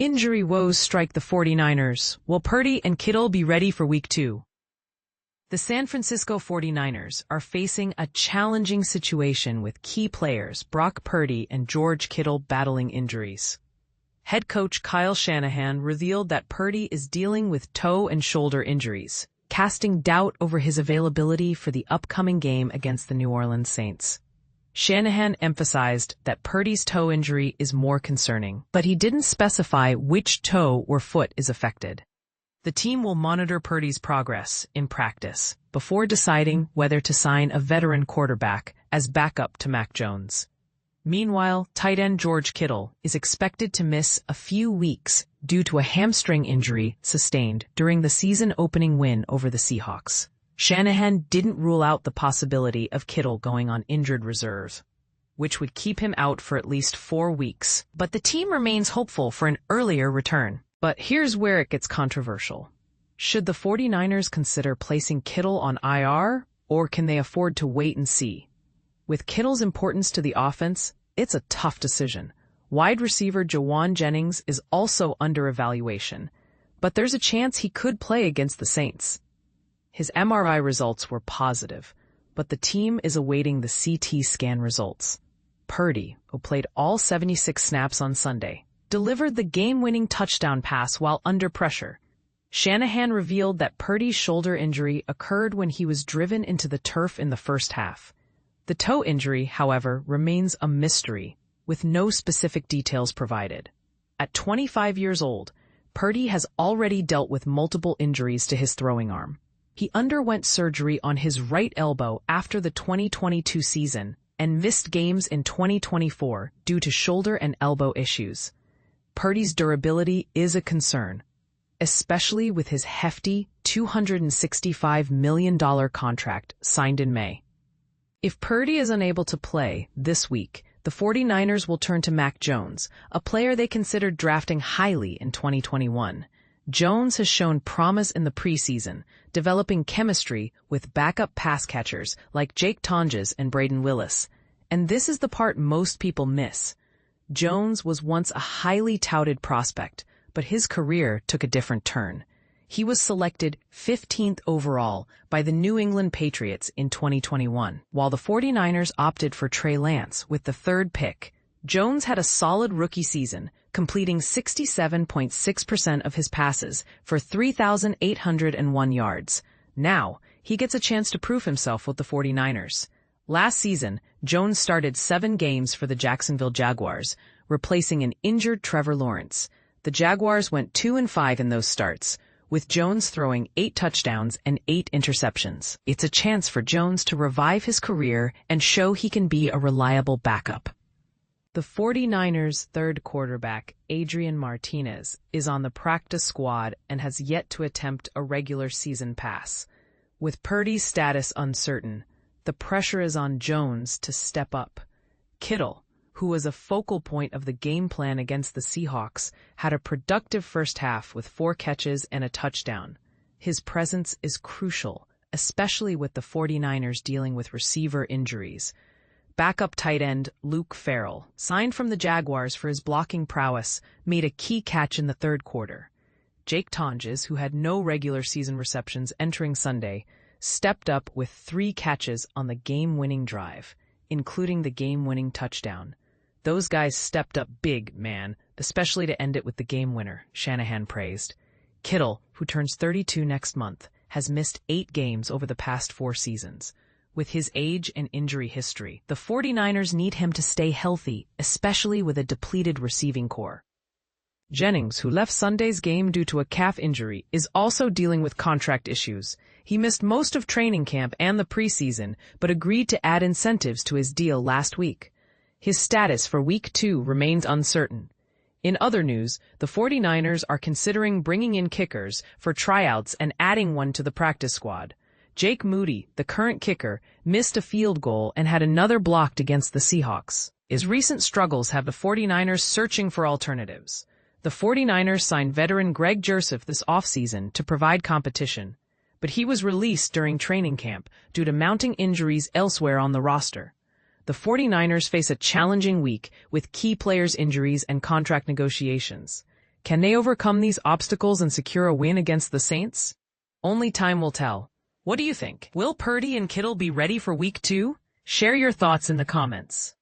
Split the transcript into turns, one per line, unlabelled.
Injury woes strike the 49ers. Will Purdy and Kittle be ready for Week 2? The San Francisco 49ers are facing a challenging situation with key players Brock Purdy and George Kittle battling injuries. Head coach Kyle Shanahan revealed that Purdy is dealing with toe and shoulder injuries, casting doubt over his availability for the upcoming game against the New Orleans Saints. Shanahan emphasized that Purdy's toe injury is more concerning, but he didn't specify which toe or foot is affected. The team will monitor Purdy's progress in practice before deciding whether to sign a veteran quarterback as backup to Mac Jones. Meanwhile, tight end George Kittle is expected to miss a few weeks due to a hamstring injury sustained during the season-opening win over the Seahawks. Shanahan didn't rule out the possibility of Kittle going on injured reserve, which would keep him out for at least 4 weeks. But the team remains hopeful for an earlier return. But here's where it gets controversial. Should the 49ers consider placing Kittle on IR, or can they afford to wait and see? With Kittle's importance to the offense, it's a tough decision. Wide receiver Jawan Jennings is also under evaluation, but there's a chance he could play against the Saints. His MRI results were positive, but the team is awaiting the CT scan results. Purdy, who played all 76 snaps on Sunday, delivered the game-winning touchdown pass while under pressure. Shanahan revealed that Purdy's shoulder injury occurred when he was driven into the turf in the first half. The toe injury, however, remains a mystery, with no specific details provided. At 25 years old, Purdy has already dealt with multiple injuries to his throwing arm. He underwent surgery on his right elbow after the 2022 season and missed games in 2024 due to shoulder and elbow issues. Purdy's durability is a concern, especially with his hefty $265 million contract signed in May. If Purdy is unable to play this week, the 49ers will turn to Mac Jones, a player they considered drafting highly in 2021. Jones has shown promise in the preseason, developing chemistry with backup pass catchers like Jake Tonges and Braden Willis. And this is the part most people miss. Jones was once a highly touted prospect, but his career took a different turn. He was selected 15th overall by the New England Patriots in 2021, while the 49ers opted for Trey Lance with the 3rd pick. Jones had a solid rookie season, completing 67.6% of his passes for 3,801 yards. Now, he gets a chance to prove himself with the 49ers. Last season, Jones started 7 games for the Jacksonville Jaguars, replacing an injured Trevor Lawrence. The Jaguars went 2-5 in those starts, with Jones throwing 8 touchdowns and 8 interceptions. It's a chance for Jones to revive his career and show he can be a reliable backup. The 49ers' 3rd quarterback, Adrian Martinez, is on the practice squad and has yet to attempt a regular season pass. With Purdy's status uncertain, the pressure is on Jones to step up. Kittle, who was a focal point of the game plan against the Seahawks, had a productive first half with 4 catches and a touchdown. His presence is crucial, especially with the 49ers dealing with receiver injuries. Backup tight end Luke Farrell, signed from the Jaguars for his blocking prowess, made a key catch in the 3rd quarter. Jake Tonges, who had no regular season receptions entering Sunday, stepped up with 3 catches on the game-winning drive, including the game-winning touchdown. Those guys stepped up big, man, especially to end it with the game winner, Shanahan praised. Kittle, who turns 32 next month, has missed 8 games over the past 4 seasons. With his age and injury history, the 49ers need him to stay healthy, especially with a depleted receiving core. Jennings, who left Sunday's game due to a calf injury, is also dealing with contract issues. He missed most of training camp and the preseason, but agreed to add incentives to his deal last week. His status for Week 2 remains uncertain. In other news, the 49ers are considering bringing in kickers for tryouts and adding one to the practice squad. Jake Moody, the current kicker, missed a field goal and had another blocked against the Seahawks. His recent struggles have the 49ers searching for alternatives. The 49ers signed veteran Greg Joseph this offseason to provide competition, but he was released during training camp due to mounting injuries elsewhere on the roster. The 49ers face a challenging week with key players' injuries and contract negotiations. Can they overcome these obstacles and secure a win against the Saints? Only time will tell. What do you think? Will Purdy and Kittle be ready for Week 2? Share your thoughts in the comments.